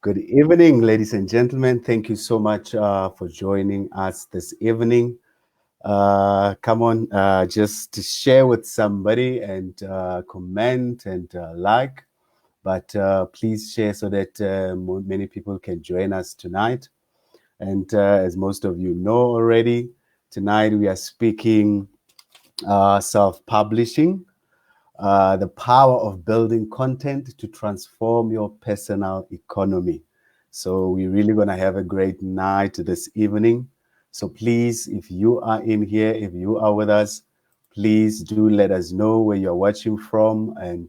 Good evening, ladies and gentlemen. Thank you so much for joining us this evening. Come on, just to share with somebody and comment and like. But please share so that many people can join us tonight. And as most of you know already, tonight we are speaking self-publishing, the power of building content to transform your personal economy. So we're really going to have a great night this evening. So please, if you are in here, if you are with us, please do let us know where you're watching from, and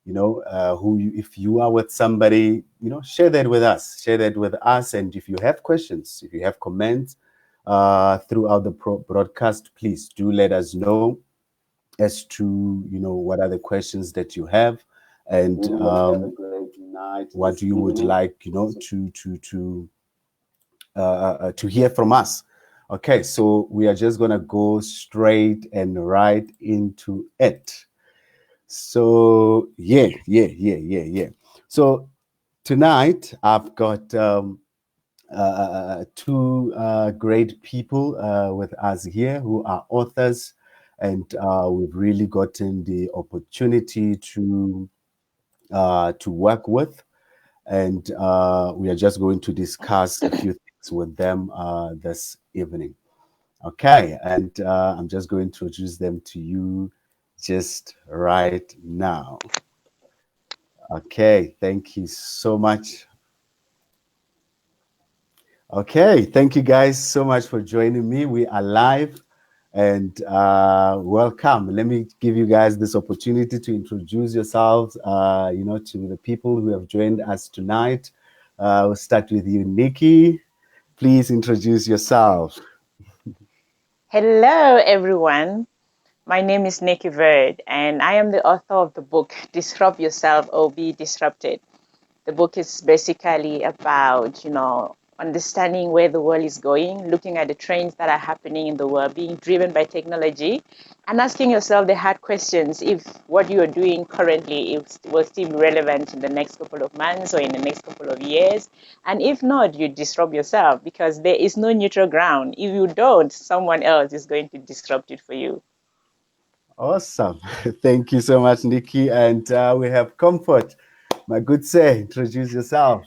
if you are with somebody, share that with us. Share that with us. And if you have questions, if you have comments throughout the broadcast, please do let us know as to what are the questions that you have, and what you would like to hear from us. Okay, so we are just gonna go straight and right into it. So yeah. So tonight I've got two great people with us here who are authors, and we've really gotten the opportunity to work with, and we are just going to discuss a few things with them this evening. Okay, and I'm just going to introduce them to you just right now. Okay, thank you so much. Okay, thank you guys so much for joining me. We are live, and welcome. Let me give you guys this opportunity to introduce yourselves, to the people who have joined us tonight. We'll start with you, Nikki. Please introduce yourself. Hello, everyone. My name is Nikki Verd, and I am the author of the book Disrupt Yourself or Be Disrupted. The book is basically about, understanding where the world is going, looking at the trends that are happening in the world, being driven by technology, and asking yourself the hard questions if what you are doing currently will still be relevant in the next couple of months or in the next couple of years. And if not, you disrupt yourself, because there is no neutral ground. If you don't, someone else is going to disrupt it for you. Awesome. Thank you so much, Nikki. And we have Comfort. My good sir, introduce yourself.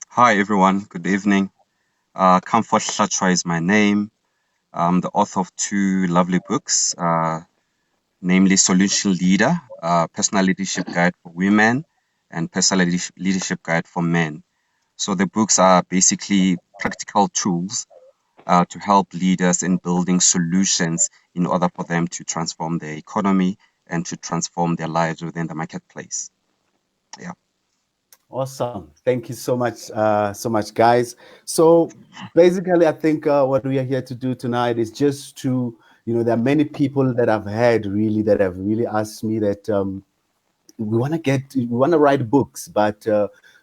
Hi everyone, good evening. Comfort Shachwa is my name. I'm the author of two lovely books, namely Solution Leader, Personal Leadership Guide for Women, and Personal Leadership Guide for Men. So the books are basically practical tools to help leaders in building solutions in order for them to transform their economy and to transform their lives within the marketplace. Yeah. Awesome. Thank you so much, guys. So basically, I think what we are here to do tonight is just to, there are many people that have really asked me that we want to write books, but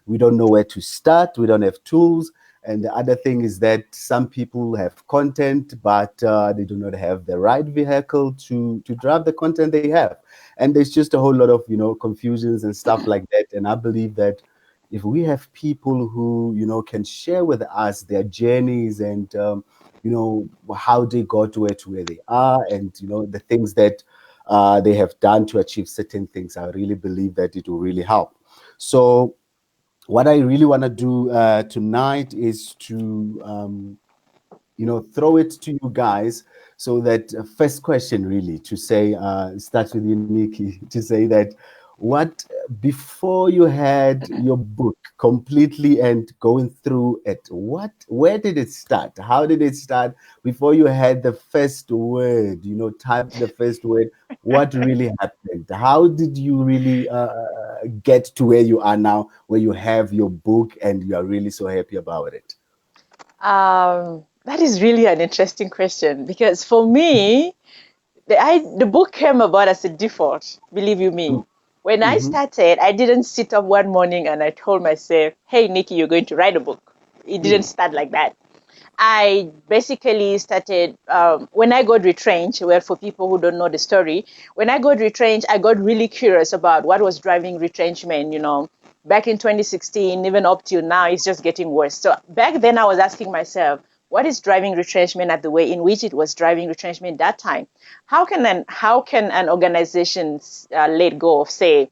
we don't know where to start. We don't have tools. And the other thing is that some people have content, but they do not have the right vehicle to drive the content they have. And there's just a whole lot of, confusions and stuff like that. And I believe that if we have people who, can share with us their journeys and, how they got to where they are, and, the things that they have done to achieve certain things, I really believe that it will really help. So what I really want to do tonight is to, throw it to you guys. So that first question really to say, start with you, Nikki, to say that what, before you had your book completely and going through it, where did it start? How did it start before you had the first word, typed the first word? What really happened? How did you really get to where you are now, where you have your book and you are really so happy about it? That is really an interesting question, because for me, the book came about as a default, believe you me. When I started, I didn't sit up one morning and I told myself, hey, Nikki, you're going to write a book. It didn't start like that. I basically started, when I got retrenched, well, for people who don't know the story, when I got retrenched, I got really curious about what was driving retrenchment, back in 2016, even up till now, it's just getting worse. So back then I was asking myself, what is driving retrenchment at the way in which it was driving retrenchment that time? How can an organization let go of, say,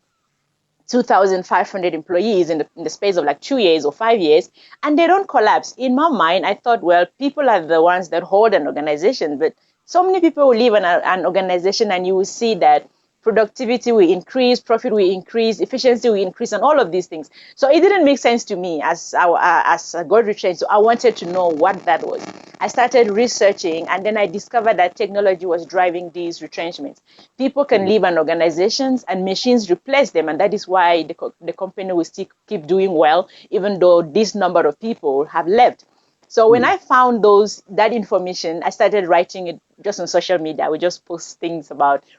2,500 employees in the space of like 2 years or 5 years, and they don't collapse? In my mind, I thought, well, people are the ones that hold an organization, but so many people will leave an organization and you will see that productivity will increase, profit will increase, efficiency will increase, and all of these things. So it didn't make sense to me as I got retrenched. So I wanted to know what that was. I started researching, and then I discovered that technology was driving these retrenchments. People can leave an organization, and machines replace them, and that is why the company will still keep doing well, even though this number of people have left. So when I found that information, I started writing it just on social media. I would just post things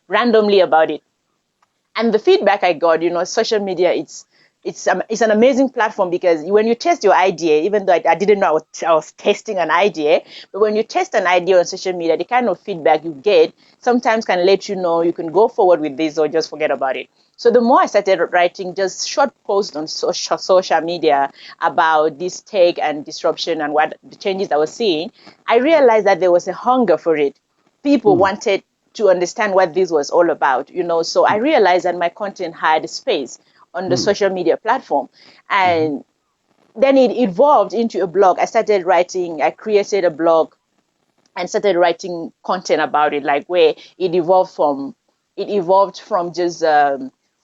randomly about it. And the feedback I got, social media, it's an amazing platform, because when you test your idea, even though I didn't know I was testing an idea, but when you test an idea on social media, the kind of feedback you get sometimes can let you know you can go forward with this or just forget about it. So the more I started writing just short posts on social media about this tech and disruption and what the changes I was seeing, I realized that there was a hunger for it. People wanted to understand what this was all about, So I realized that my content had space on the social media platform. And then it evolved into a blog. I created a blog and started writing content about it, like where it evolved from just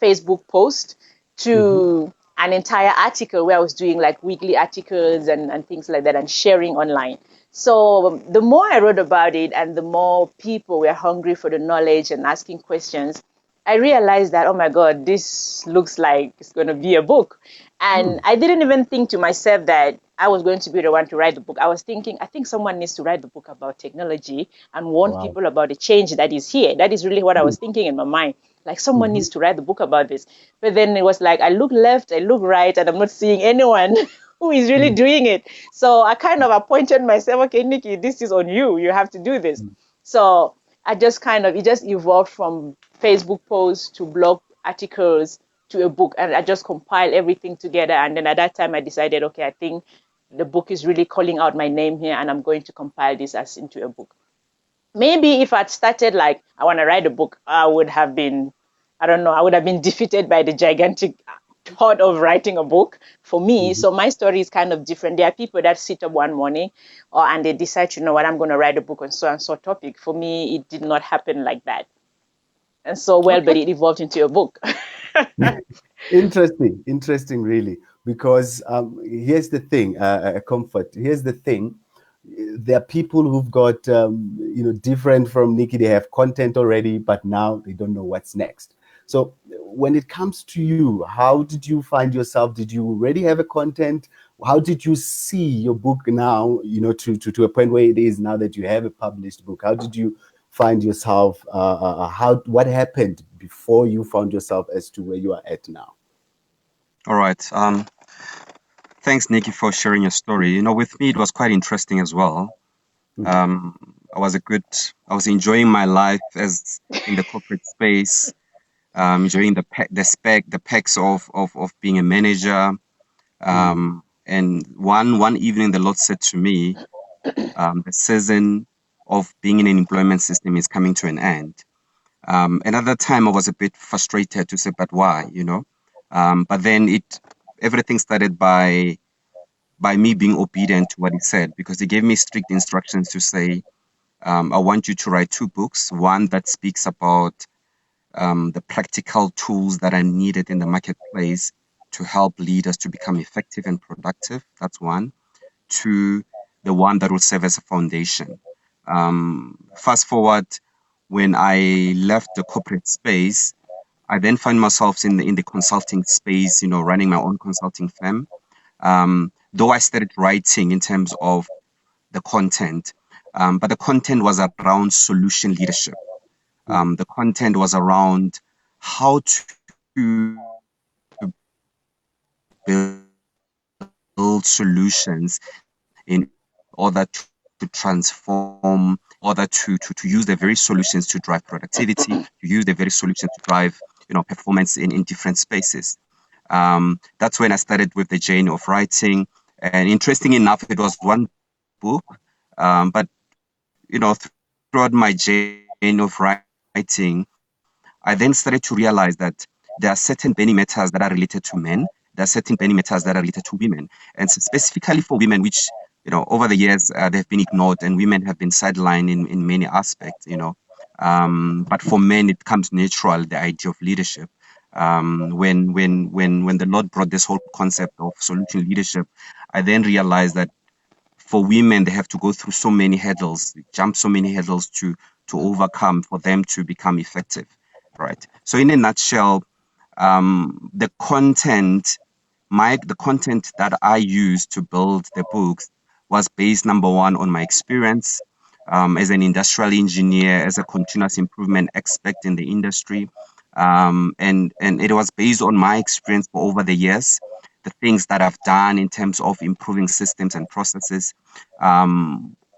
Facebook post to an entire article where I was doing like weekly articles and things like that and sharing online. So the more I wrote about it and the more people were hungry for the knowledge and asking questions, I realized that, oh my God, this looks like it's going to be a book. And I didn't even think to myself that I was going to be the one to write the book. I was thinking, I think someone needs to write the book about technology and warn Wow. people about the change that is here. That is really what I was thinking in my mind. Like, someone needs to write the book about this. But then it was like, I look left, I look right, and I'm not seeing anyone who is really doing it. So I kind of appointed myself, okay, Nikki, this is on you. You have to do this. So it just evolved from Facebook posts to blog articles to a book, and I just compiled everything together. And then at that time I decided, okay, I think the book is really calling out my name here, and I'm going to compile this as into a book. Maybe if I'd started like, I want to write a book, I would have been, I don't know, I would have been defeated by the gigantic thought of writing a book for me. So my story is kind of different. There are people that sit up one morning and they decide, you know what, I'm going to write a book on so and so topic. For me, it did not happen like that. And so, well, Okay. but it evolved into a book. Interesting, really. Because here's the thing, Comfort. Here's the thing. There are people who've got, different from Nikki. They have content already, but now they don't know what's next. So when it comes to you, how did you find yourself? Did you already have a content? How did you see your book now, to a point where it is now that you have a published book? How did you find yourself? What happened before you found yourself as to where you are at now? All right. Thanks, Nikki, for sharing your story. With me, it was quite interesting as well. I was enjoying my life as in the corporate space, enjoying the perks of being a manager. And one evening, the Lord said to me, the season of being in an employment system is coming to an end. Another time I was a bit frustrated to say, but why, But then everything started by me being obedient to what he said, because he gave me strict instructions to say, I want you to write 2 books, one that speaks about the practical tools that are needed in the marketplace to help leaders to become effective and productive. That's one. 2, the one that will serve as a foundation. Fast forward, when I left the corporate space, I then find myself in the consulting space, running my own consulting firm. Though I started writing in terms of the content, but the content was around solution leadership. The content was around how to build solutions in order to transform, order to use the very solutions to drive productivity, to use the very solutions to drive, performance in different spaces. That's when I started with the journey of writing. And interesting enough, it was one book. But, throughout my journey of writing, I then started to realize that there are certain burning matters that are related to men. There are certain burning matters that are related to women. And specifically for women, which, over the years, they've been ignored and women have been sidelined in many aspects. But for men, it comes natural, the idea of leadership. When the Lord brought this whole concept of solution leadership, I then realized that for women, they have to go through so many hurdles, jump so many hurdles to overcome for them to become effective, right? So in a nutshell, the content, the content that I used to build the books was based, number one, on my experience as an industrial engineer, as a continuous improvement expert in the industry, and it was based on my experience for over the years, the things that I've done in terms of improving systems and processes,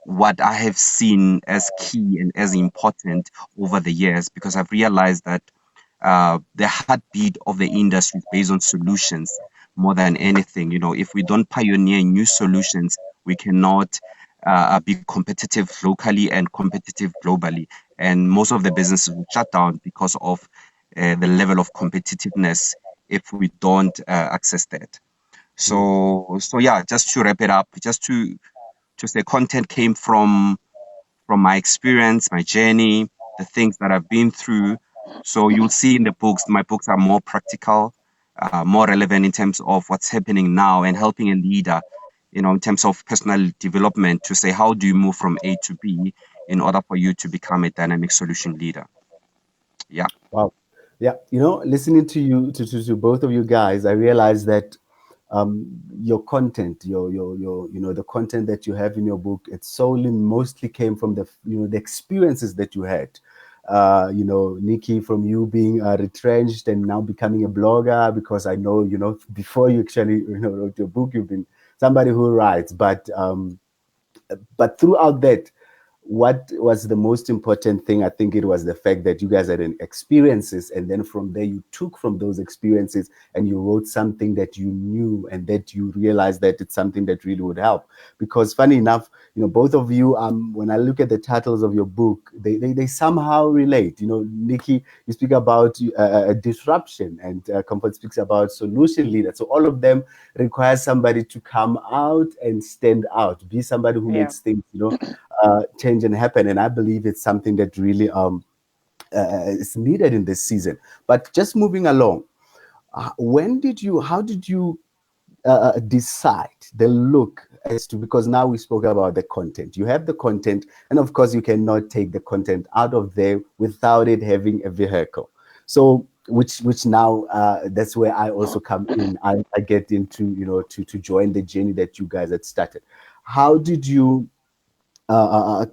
what I have seen as key and as important over the years, because I've realized that the heartbeat of the industry is based on solutions more than anything. If we don't pioneer new solutions, we cannot be competitive locally and competitive globally. And most of the businesses will shut down because of the level of competitiveness if we don't access that. So yeah, just to wrap it up, just to say, content came from my experience, my journey, the things that I've been through. So you'll see in the books, my books are more practical, more relevant in terms of what's happening now and helping a leader, in terms of personal development, to say, how do you move from A to B in order for you to become a dynamic solution leader? Yeah. Wow. Yeah, listening to you, to both of you guys, I realized that your content, the content that you have in your book, it solely mostly came from the experiences that you had. Nikki, from you being retrenched and now becoming a blogger, because I know, before you actually, wrote your book, you've been somebody who writes, but throughout that, what was the most important thing? I think it was the fact that you guys had experiences, and then from there you took from those experiences and you wrote something that you knew and that you realized that it's something that really would help. Because funny enough, both of you, when I look at the titles of your book, they somehow relate. Nikki, you speak about disruption, and Comfort speaks about solution leader. So all of them require somebody to come out and stand out, be somebody who Yeah. makes things, change and happen. And I believe it's something that really is needed in this season. But just moving along, how did you decide the look as to, because now we spoke about the content. You have the content, and of course, you cannot take the content out of there without it having a vehicle. So, which now that's where I also come in. I get into, to join the journey that you guys had started. How did you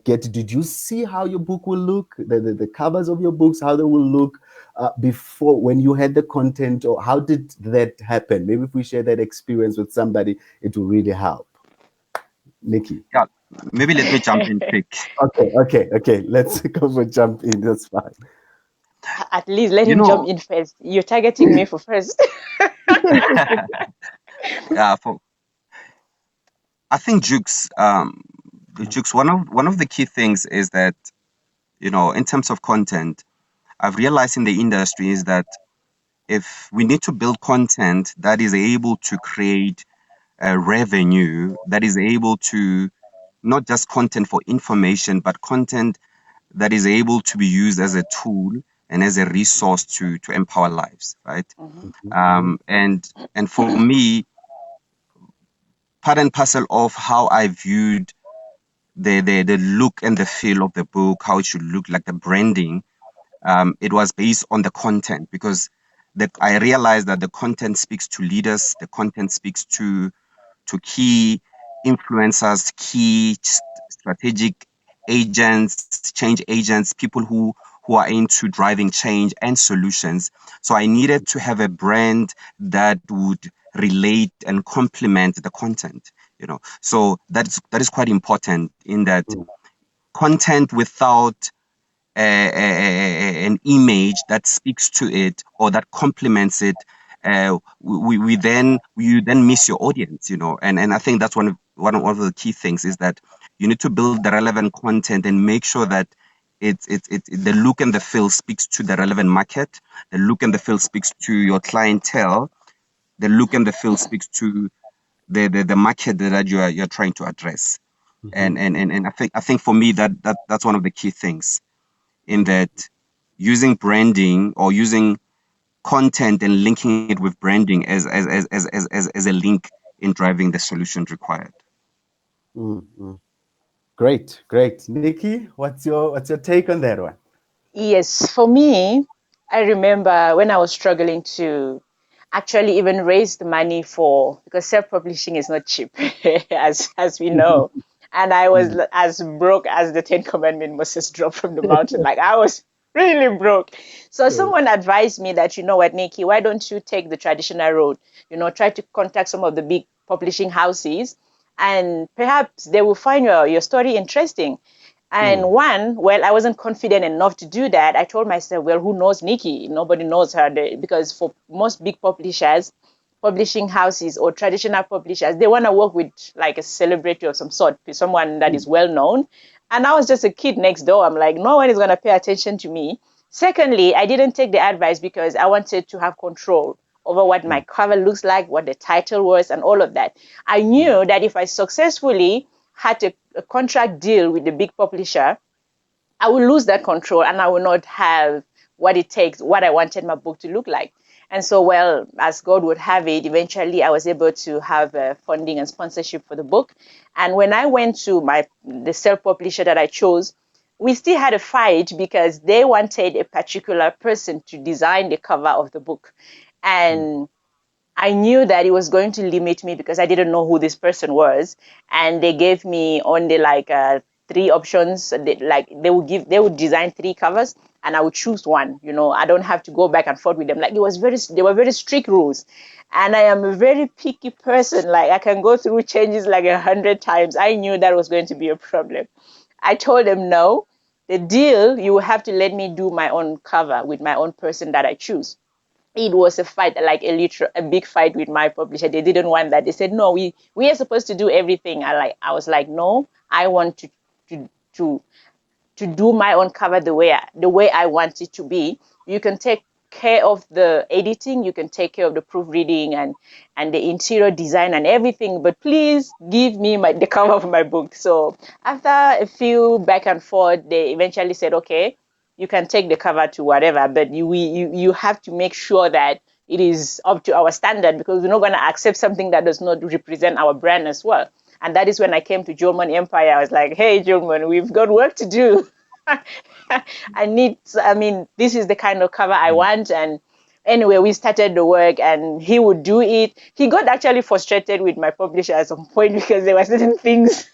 did you see how your book will look, the covers of your books, how they will look before, when you had the content, or how did that happen? Maybe if we share that experience with somebody, it will really help. Nikki. Yeah. Maybe let me jump in quick. Okay, let's go for jump in, that's fine. At least let You him jump know, in first. You're targeting me for first. yeah, I think Jukes, one of the key things is that, in terms of content, I've realized in the industry is that if we need to build content that is able to create a revenue, that is able to, not just content for information, but content that is able to be used as a tool and as a resource to empower lives, right? Mhm. And for me, part and parcel of how I viewed the look and the feel of the book, how it should look like, the branding, it was based on the content, because I realized that the content speaks to leaders, the content speaks to key influencers, key strategic agents, change agents, people who are into driving change and solutions. So I needed to have a brand that would relate and complement the content. So that is quite important, in that content without an image that speaks to it or that complements it you then miss your audience, you know. And I think that's one of the key things is that you need to build the relevant content and make sure that the look and the feel speaks to the relevant market. The look and the feel speaks to your clientele. The look and the feel speaks to the market that you're trying to address. And I think for me that's one of the key things in that using branding or using content and linking it with branding as a link in driving the solution required. Great. Nikki, what's your take on that one? Yes, for me, I remember when I was struggling to actually even raise the money for, because self-publishing is not cheap, as we know. And I was as broke as the Ten Commandment Moses dropped from the mountain. Like I was really broke. So someone advised me that, you know what, Nikki, why don't you take the traditional road? You know, try to contact some of the big publishing houses, and perhaps they will find your story interesting. And well, I wasn't confident enough to do that. I told myself, well, who knows Nikki? Nobody knows her, because for most big publishers, publishing houses or traditional publishers, they want to work with like a celebrity of some sort, someone that is well known. And I was just a kid next door. I'm like, no one is going to pay attention to me. Secondly, I didn't take the advice because I wanted to have control over what my cover looks like, what the title was, and all of that. I knew that if I successfully had a contract deal with the big publisher, I will lose that control and I will not have what it takes, what I wanted my book to look like. And so, well, as God would have it, eventually I was able to have funding and sponsorship for the book. And when I went to the self-publisher that I chose, we still had a fight because they wanted a particular person to design the cover of the book. And I knew that it was going to limit me because I didn't know who this person was, and they gave me only like three options. They would design three covers, and I would choose one. You know, I don't have to go back and forth with them. Like they were very strict rules, and I am a very picky person. Like I can go through changes like 100 times. I knew that was going to be a problem. I told them no. The deal, you will have to let me do my own cover with my own person that I choose. It was a fight, like a big fight with my publisher. They didn't want that. They said, no, we are supposed to do everything. I was like, no, I want to to to do my own cover the way I want it to be. You can take care of the editing, you can take care of the proofreading and the interior design and everything, but please give me the cover of my book. So after a few back and forth, they eventually said, okay, you can take the cover to whatever, but you have to make sure that it is up to our standard, because we're not going to accept something that does not represent our brand as well. And that is when I came to German Empire. I was like, hey, German, we've got work to do. This is the kind of cover I want. And anyway, we started the work and he would do it. He got actually frustrated with my publisher at some point because there were certain things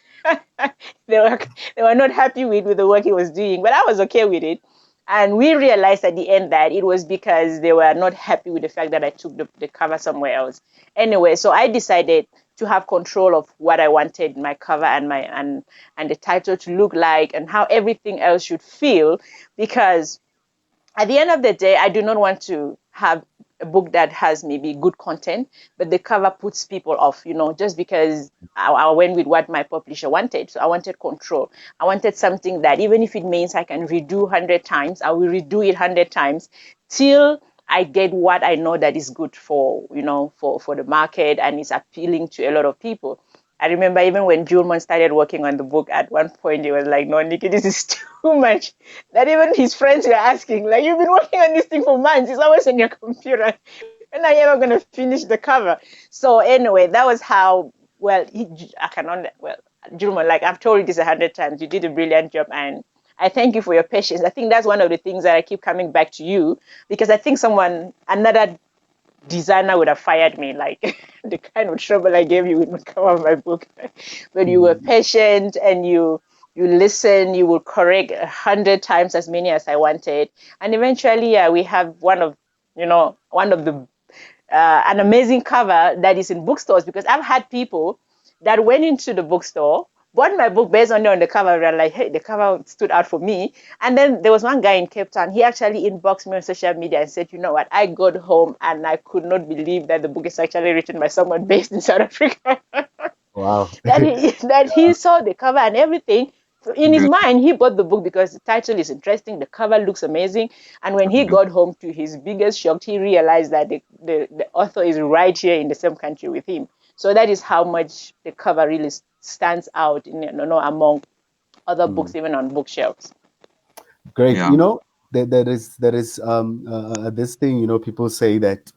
they were not happy with the work he was doing, but I was okay with it. And we realized at the end that it was because they were not happy with the fact that I took the cover somewhere else. Anyway, so I decided to have control of what I wanted my cover and the title to look like and how everything else should feel, because at the end of the day, I do not want to have a book that has maybe good content, but the cover puts people off, just because I went with what my publisher wanted. So I wanted control. I wanted something that even if it means I can redo 100 times, I will redo it 100 times till I get what I know that is good for the market and is appealing to a lot of people. I remember even when Julman started working on the book, at one point he was like, no, Nikki, this is too much. That even his friends were asking, like, you've been working on this thing for months. It's always on your computer. When are you ever going to finish the cover? So anyway, that was how, Julman, like I've told you this 100 times, you did a brilliant job. And I thank you for your patience. I think that's one of the things that I keep coming back to you, because I think another designer would have fired me, like the kind of trouble I gave you with the cover of my book. But you were patient and you listen, you will correct 100 times as many as I wanted. And eventually, we have one of the an amazing cover that is in bookstores, because I've had people that went into the bookstore bought my book based only on the cover. And like, hey, the cover stood out for me. And then there was one guy in Cape Town. He actually inboxed me on social media and said, you know what? I got home and I could not believe that the book is actually written by someone based in South Africa. Wow. that he saw the cover and everything. In his Beautiful. mind, he bought the book because the title is interesting, the cover looks amazing, and when he got home, to his biggest shock, he realized that the author is right here in the same country with him. So that is how much the cover really stands out among other books, even on bookshelves. Great. Yeah. There is this thing, people say that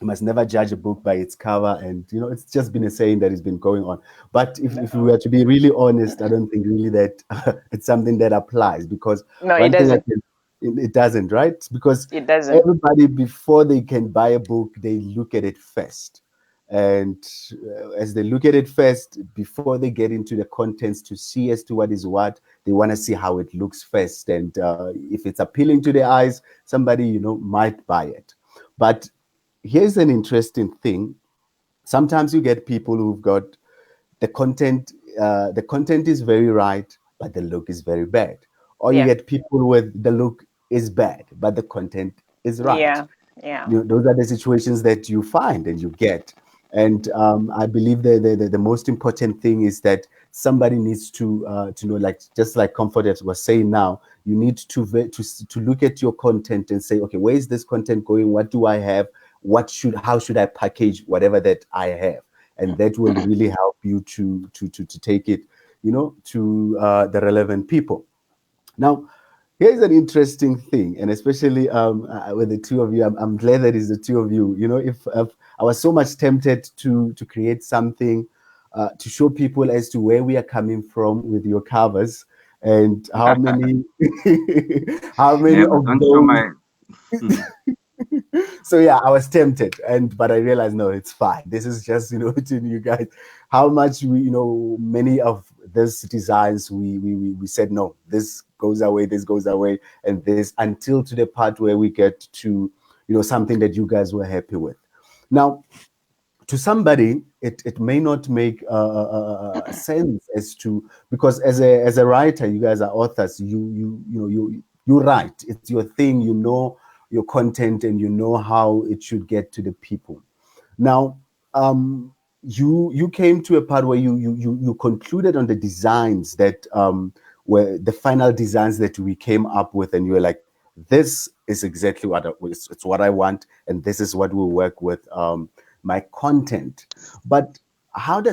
you must never judge a book by its cover, and it's just been a saying that has been going on. But if we were to be really honest, I don't think really that it's something that applies, because No, it one thing doesn't. it doesn't, right? Because It doesn't. everybody, before they can buy a book, they look at it first. And as they look at it first, before they get into the contents to see as to what is what, they want to see how it looks first. And if it's appealing to their eyes, somebody, might buy it. But here's an interesting thing. Sometimes you get people who've got the content, the content is very right, but the look is very bad. Or you Yeah. get people with the look is bad, but the content is right. Yeah. Yeah. Those are the situations that you find and you get. And I believe the most important thing is that somebody needs to know, like, just like Comfort was saying now, you need to look at your content and say, okay, where is this content going? What do I have? How should I package whatever that I have? And that will really help you to take it, to the relevant people. Now, here's an interesting thing, and especially with the two of you, I'm glad that it's the two of you. If I was so much tempted to create something to show people as to where we are coming from with your covers, and how many how many Yeah, but of don't show those. my. Hmm. So yeah, I was tempted, but I realized, no, it's fine. This is just between you guys. How much many of these designs we said no, this goes away, this goes away, and this, until to the part where we get to something that you guys were happy with. Now, to somebody, it may not make sense as to, because as a writer, you guys are authors. You write. It's your thing. Your content, and you know how it should get to the people. Now, you came to a part where you concluded on the designs that were the final designs that we came up with, and you were like, this is exactly it's what I want, and this is what will work with my content. But how do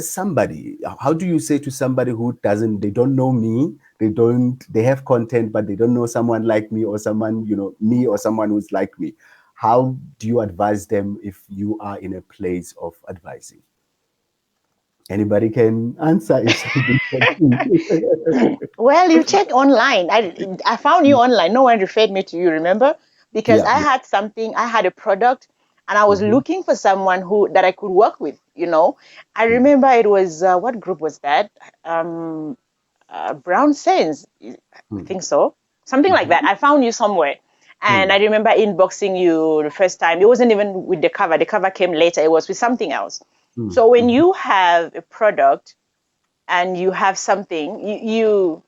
you say to somebody who they don't know me, they have content, but they don't know someone like me, or someone, me, or someone who's like me? How do you advise them if you are in a place of advising? Anybody can answer if something. Well, you check online. I found you online. No one referred me to you, remember? Because Yeah, I yeah. had something, I had a product, and I was Mhm, looking for someone who that I could work with. I mhm, remember it was what group was that? Um, Brown Sense, I mhm, think so. Something like mhm, that. I found you somewhere. And I mhm, remember inboxing you the first time. It wasn't even with the cover. The cover came later. It was with something else. mhm, So when mhm, you have a product and you have something, you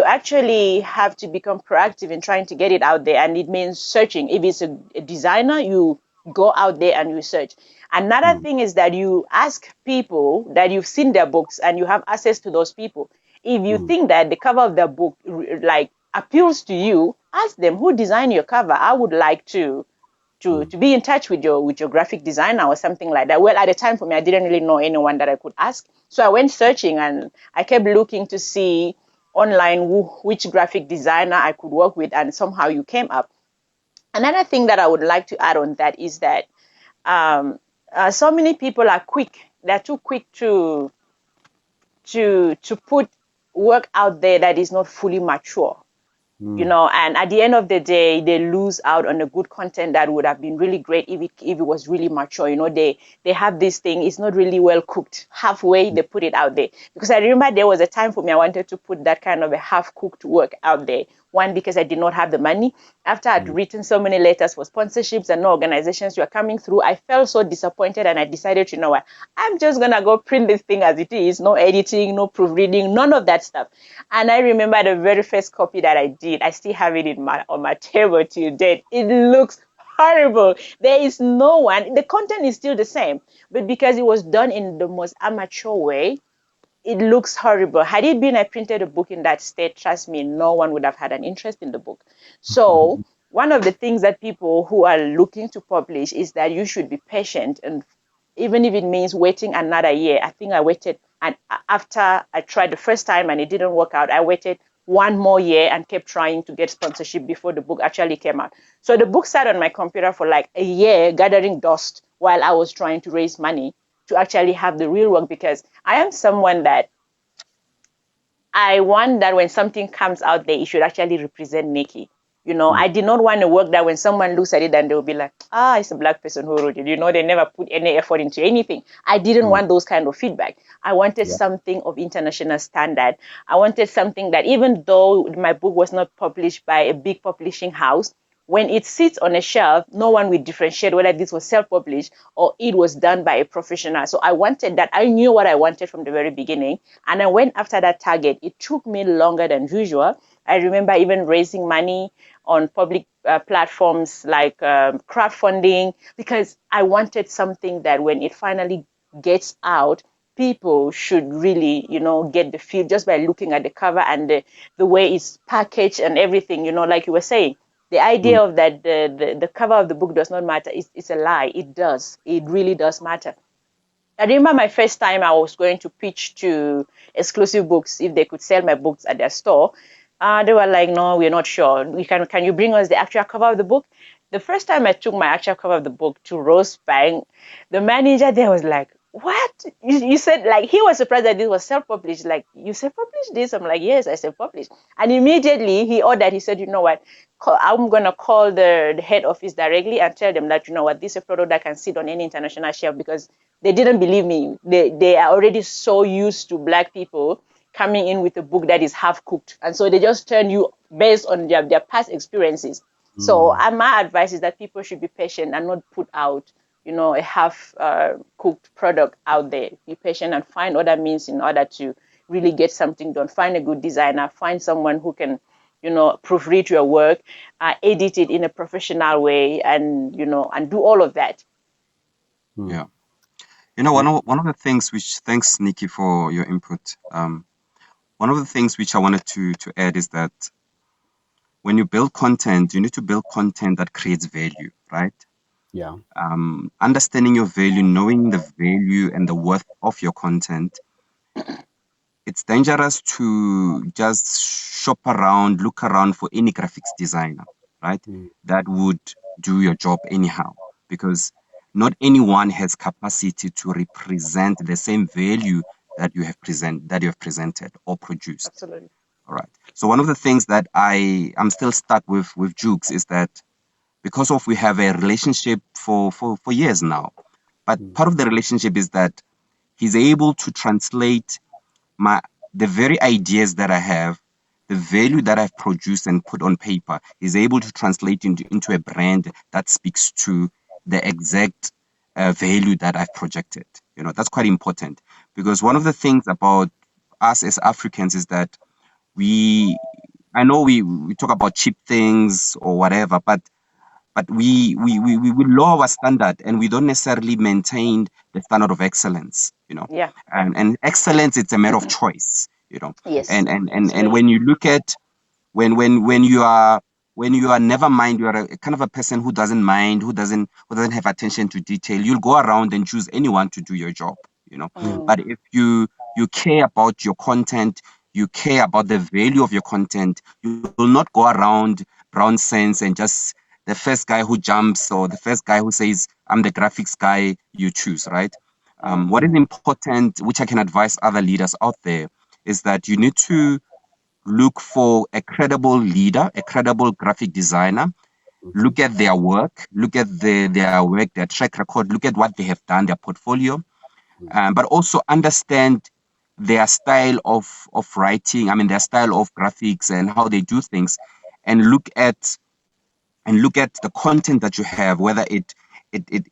actually have to become proactive in trying to get it out there, and it means searching. If it's a designer, you go out there and you search. Another mhm, thing is that you ask people that you've seen their books and you have access to those people. If you mhm, think that the cover of the book like appeals to you, ask them who designed your cover. I would like to be in touch with your graphic designer or something like that. Well, at the time for me, I didn't really know anyone that I could ask, so I went searching and I kept looking to see online which graphic designer I could work with, and somehow you came up. Another thing that I would like to add on that is that so many people are quick. They're too quick to put work out there that is not fully mature, mhm, and at the end of the day, they lose out on the good content that would have been really great if it was really mature. They have this thing, it's not really well cooked. Halfway, they put it out there. Because I remember there was a time for me, I wanted to put that kind of a half cooked work out there One, because I did not have the money. After I'd written so many letters for sponsorships and no organizations were coming through, I felt so disappointed, and I decided, you know what, I'm just going to go print this thing as it is. No editing, no proofreading, none of that stuff. And I remember the very first copy that I did. I still have it on my table till date. It looks horrible. There is no one. The content is still the same, but because it was done in the most amateur way, it looks horrible. Had it been I printed a book in that state, trust me, no one would have had an interest in the book. So one of the things that people who are looking to publish is that you should be patient, and even if it means waiting another year. I think I waited, and after I tried the first time and it didn't work out, I waited one more year and kept trying to get sponsorship before the book actually came out. So the book sat on my computer for like a year gathering dust while I was trying to raise money to actually have the real work, because I am someone that I want that when something comes out there, it should actually represent Nikki. I did not want to work that when someone looks at it and they'll be like, it's a black person who wrote it. They never put any effort into anything. I didn't want those kind of feedback. I wanted something of international standard. I wanted something that, even though my book was not published by a big publishing house, when it sits on a shelf, no one will differentiate whether this was self-published or it was done by a professional. So I wanted that. I knew what I wanted from the very beginning, and I went after that target. It took me longer than usual. I remember even raising money on public platforms like crowdfunding, because I wanted something that when it finally gets out, people should really, get the feel just by looking at the cover and the way it's packaged and everything, like you were saying. The idea of that the cover of the book does not matter, it's a lie. It does. It really does matter. I remember my first time I was going to pitch to Exclusive Books if they could sell my books at their store. They were like, no, we're not sure. Can you bring us the actual cover of the book? The first time I took my actual cover of the book to Rose Bank, the manager there was like, what? You said, like, he was surprised that this was self-published. Like, you self-published this? I'm like, yes, I self-published. And immediately he ordered, he said, you know what? I'm going to call the head office directly and tell them that, you know what, this is a product that can sit on any international shelf, because they didn't believe me. They are already so used to black people coming in with a book that is half cooked. And so they just turn you based on their past experiences. So my advice is that people should be patient and not put out, a half cooked product out there. Be patient and find other means in order to really get something done. Find a good designer, find someone who can, proofread your work, edit it in a professional way, and, and do all of that. Yeah. One of the things which, thanks Nikki for your input. One of the things which I wanted to add is that when you build content, you need to build content that creates value, right? Yeah. Understanding your value, knowing the value and the worth of your content. It's dangerous to just shop around, look around for any graphics designer, right? That would do your job anyhow, because not anyone has capacity to represent the same value that you have presented or produced. Absolutely. All right. So one of the things that I'm still stuck with Jukes is that because of we have a relationship for years now, but part of the relationship is that he's able to translate the very ideas that I have, the value that I've produced and put on paper, is able to translate into a brand that speaks to the exact value that I've projected. That's quite important, because one of the things about us as Africans is that I know we talk about cheap things or whatever, but we lower our standard and we don't necessarily maintain the standard of excellence, Yeah. and excellence, it's a matter of choice, Yes. and when you look at when you are never mind, you are a kind of a person who doesn't mind, who doesn't have attention to detail, you'll go around and choose anyone to do your job, but if you care about your content, you care about the value of your content, you will not go around brown sense and just the first guy who jumps or the first guy who says I'm the graphics guy, you choose, right? What is important, which I can advise other leaders out there, is that you need to look for a credible leader, a credible graphic designer. Look at their work, look at their work, their track record, look at what they have done, their portfolio, but also understand their style of writing, their style of graphics and how they do things, and look at the content that you have, whether it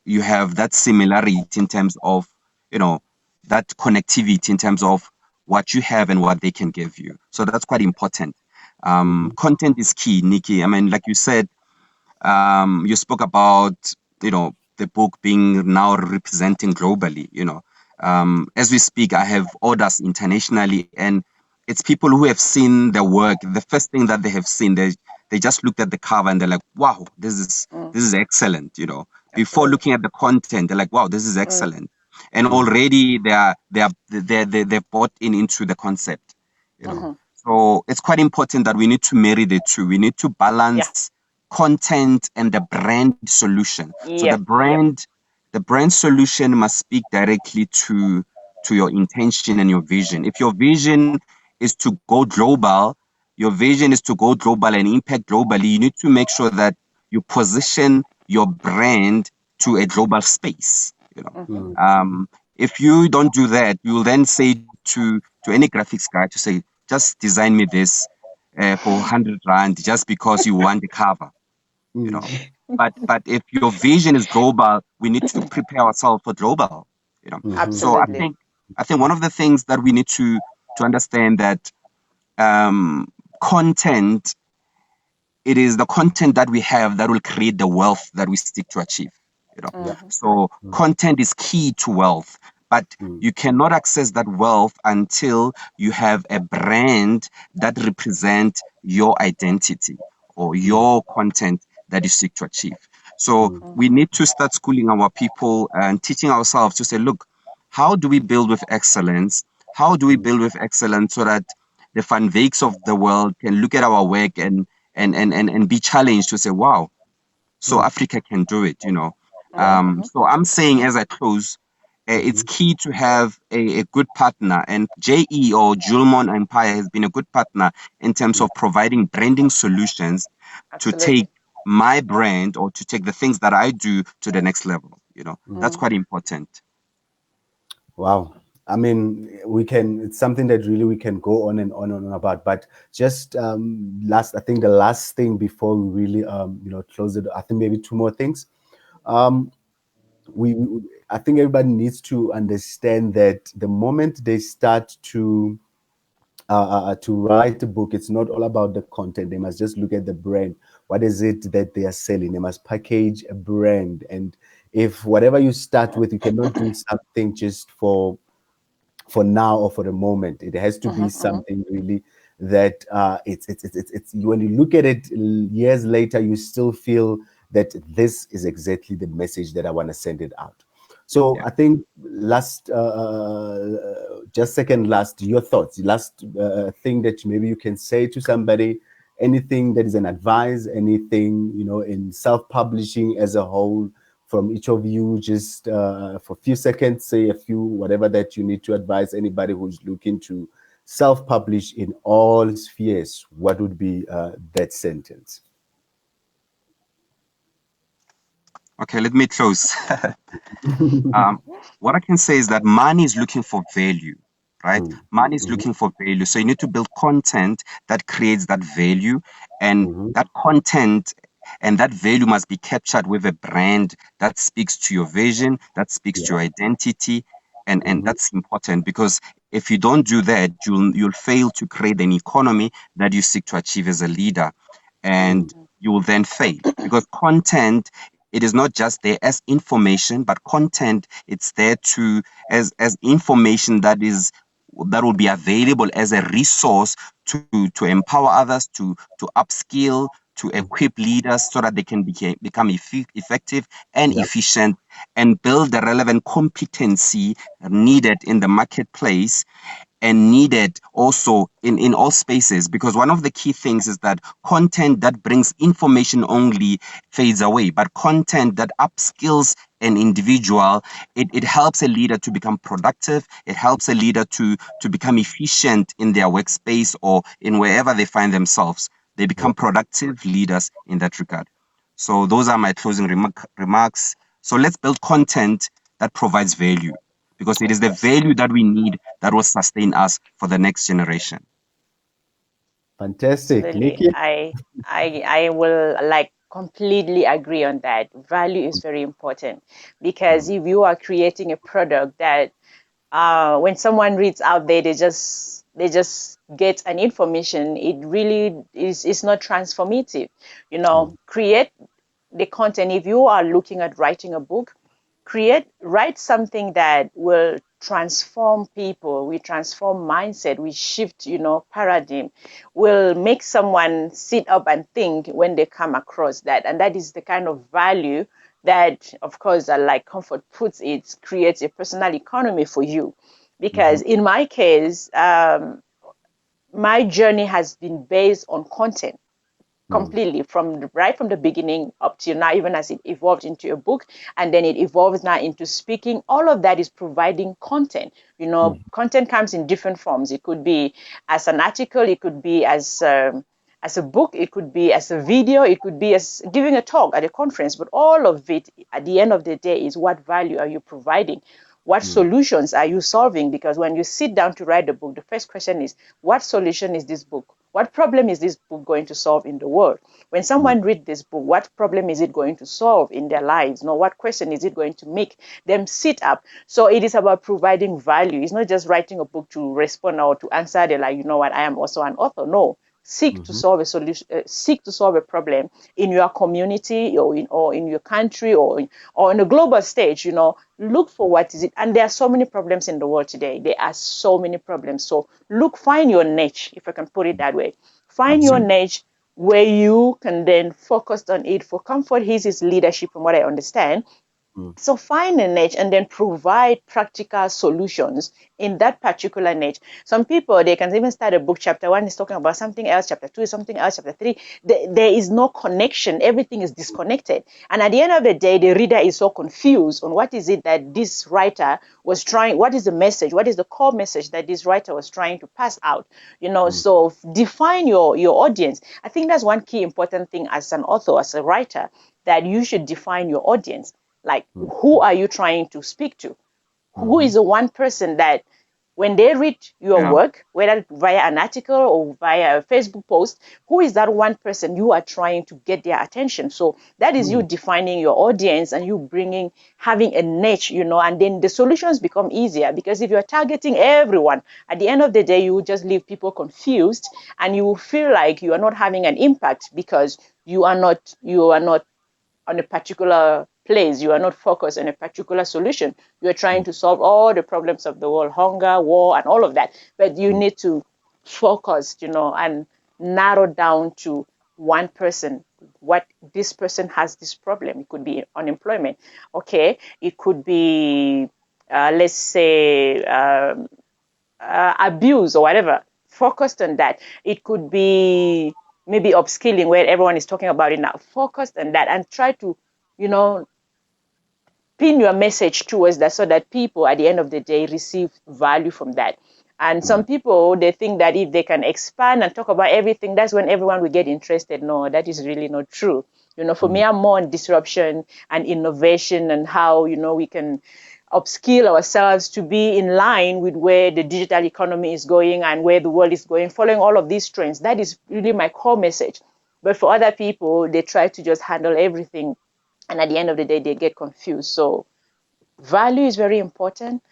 you have that similarity in terms of, you know, that connectivity in terms of what you have and what they can give you. So that's quite important. Content is key, Nikki. I mean, like you said, you spoke about, you know, the book being now representing globally. You know, as we speak, I have orders internationally, and it's people who have seen the work. The first thing that they have seen, they just looked at the cover and they're like, "Wow, this is excellent." You know, before Absolutely. looking at the content, they're like, "Wow, this is excellent," and Mm. already they're bought into the concept. You know, Mm-hmm. so it's quite important that we need to marry the two. We need to Yeah. balance content and the brand solution. So Yep. Yep. the brand solution must speak directly to your intention and your vision. If your vision is to go global, your vision is to go global and impact globally, you need to make sure that you position your brand to a global space. You know, Mm-hmm. if you don't do that, you will then say to any graphics guy to say, just design me this for 100 rand just because you want the cover, you know. But if your vision is global, we need to prepare ourselves for global, you know. So Absolutely. I think one of the things that we need to understand that content, it is the content that we have that will create the wealth that we seek to achieve, you know. Yeah. Mm-hmm. So content is key to wealth, but you cannot access that wealth until you have a brand that represents your identity or your content that you seek to achieve. So we need to start schooling our people and teaching ourselves to say, look, how do we build with excellence? How do we build with excellence so that the Van Wyks of the world can look at our work and be challenged to say, wow, so Africa can do it, you know. Mm-hmm. So I'm saying as I close, it's key to have a good partner, and JE or Julmon Empire has been a good partner in terms of providing branding solutions to Absolutely. take my brand or to take the things that I do to the next level. You know, that's quite important. Wow. I mean, we can, it's something that really we can go on and on about. But just last, I think the last thing before we really, close it, I think maybe two more things. Um, I think everybody needs to understand that the moment they start to write a book, it's not all about the content. They must just look at the brand. What is it that they are selling? They must package a brand. And if whatever you start with, you cannot do something just for now or for the moment. It has to be Mm-hmm. something really that it's when you look at it years later, you still feel that this is exactly the message that I want to send it out. So Yeah. I think last, just second last, your thoughts, last thing that maybe you can say to somebody, anything that is an advice, anything, in self-publishing as a whole, from each of you, just for a few seconds, say a few, whatever that you need to advise anybody who's looking to self-publish in all spheres. What would be that sentence? Okay, let me close. Um, what I can say is that money is looking for value, right? Mm, Money is mhm, looking for value. So you need to build content that creates that value, and mhm, that content and that value must be captured with a brand that speaks to your vision, that speaks yeah, to your identity. And mhm, that's important because if you don't do that, you'll fail to create an economy that you seek to achieve as a leader, mm, and you will then fail because content, it is not just there as information, but content, it's there to as information that will be available as a resource to empower others, to upskill, to equip leaders so that they can become effective and yeah, efficient and build the relevant competency needed in the marketplace and needed also in all spaces, because one of the key things is that content that brings information only fades away, but content that upskills an individual, it helps a leader to become productive, it helps a leader to become efficient in their workspace or in wherever they find themselves. They yeah. become productive leaders in that regard. So those are my closing remarks. So let's build content that provides value, because it is the Yes. value that we need that will sustain us for the next generation. Fantastic. Absolutely. Nikki? I will like completely agree on that. Value is very important because Mm, if you are creating a product that when someone reads out there, they just get an information, it really is not transformative. mm, Create the content. If you are looking at writing a book, write something that will transform people, we transform mindset, we shift, paradigm, will make someone sit up and think when they come across that. And that is the kind of value that, of course, like Comfort puts it, creates a personal economy for you. Because mhm, in my case, my journey has been based on content mm, completely right from the beginning up till now, even as it evolved into a book, and then it evolves now into speaking. All of that is providing content. mm, Content comes in different forms. It could be as an article, it could be as a book, it could be as a video, it could be as giving a talk at a conference. But all of it, at the end of the day, is what value are you providing? What mm, solutions are you solving? Because when you sit down to write the book, the first question is, what solution is this book? What problem is this book going to solve in the world? When mm, someone reads this book, what problem is it going to solve in their lives? No, what question is it going to make them sit up? So it is about providing value. It's not just writing a book to respond or to answer the like, what, I am also an author. No, seek to mhm, solve a solution, seek to solve a problem in your community or in your country or in a global stage. Look for what is it. And there are so many problems in the world today. There are so many problems. So find your niche, if I can put it that way. Find your Absolutely. niche where you can then focus on it. For Comfort, his leadership, from what I understand. mm, So find a niche and then provide practical solutions in that particular niche. Some people, they can even start a book. Chapter 1 is talking about something else. Chapter 2 is something else. Chapter 3, there is no connection. Everything is disconnected. And at the end of the day, the reader is so confused on what is it that this writer was trying, what is the message, what is the core message that this writer was trying to pass out. mm, So define your audience. I think that's one key important thing as an author, as a writer, that you should define your audience. Like, mm, who are you trying to speak to? Who mhm, is the one person that when they read your Yeah. work, whether via an article or via a Facebook post, who is that one person you are trying to get their attention? So that is you mm, defining your audience and you having a niche, and then the solutions become easier because if you're targeting everyone, at the end of the day, you will just leave people confused and you will feel like you are not having an impact because you are not on a particular place. You are not focused on a particular solution. You are trying mm, to solve all the problems of the world, hunger, war, and all of that. But you mm, need to focus, and narrow down to one person. What this person has this problem. It could be unemployment. Okay. It could be, let's say, abuse or whatever, focused on that. It could be maybe upskilling where everyone is talking about it now, focused on that and try to, you know, pin your message towards that so that people at the end of the day receive value from that. And some mm, people, they think that if they can expand and talk about everything, that's when everyone will get interested. No, that is really not true. For me, mm, I'm more on disruption and innovation and how, we can upskill ourselves to be in line with where the digital economy is going and where the world is going, following all of these trends. That is really my core message. But for other people, they try to just handle everything. And at the end of the day, they get confused. So value is very important.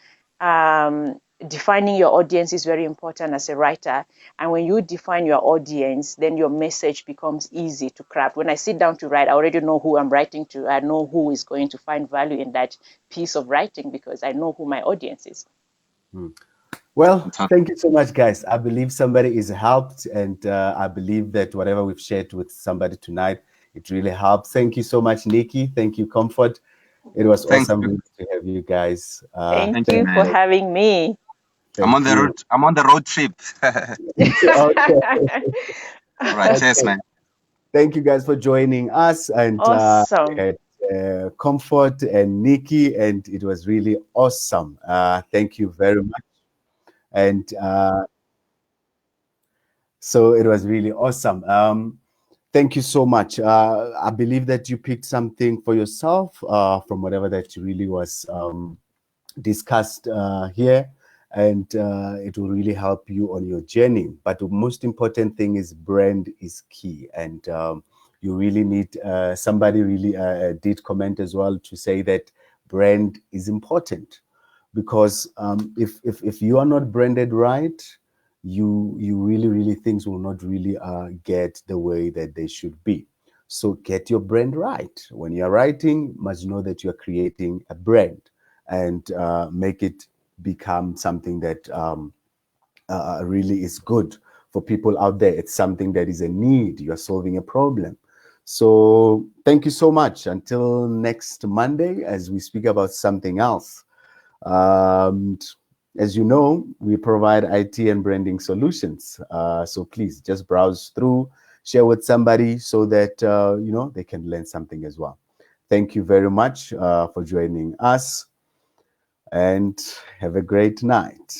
Defining your audience is very important as a writer. And when you define your audience, then your message becomes easy to craft. When I sit down to write, I already know who I'm writing to. I know who is going to find value in that piece of writing because I know who my audience is. mm. Well, Fantastic. thank you so much, guys. I believe somebody is helped, and I believe that whatever we've shared with somebody tonight, it really helps. Thank you so much, Nikki. Thank you, Comfort. It was Thank awesome you. really to have you guys. Thank Thank you, you Thank for man. you. having me. I'm on Thank the road. you. I'm on the road trip. Okay. All right. Cheers, Okay. man. Thank you guys for joining us, and we Awesome. had Comfort and Nikki, and it was really awesome. Thank you very much. And so it was really awesome. Thank you so much. I believe that you picked something for yourself from whatever that really was discussed here. and it will really help you on your journey. But the most important thing is brand is key, and you really need somebody really did comment as well to say that brand is important, because if you are not branded right, you really things will not really get the way that they should be. So get your brand right. When you're writing, you must know that you're creating a brand, and make it become something that really is good for people out there. It's something that is a need. You're solving a problem. So thank you so much. Until next Monday, as we speak about something else. Um, as you know, we provide IT and branding solutions. So please just browse through, share with somebody so that they can learn something as well. Thank you very much for joining us, and have a great night.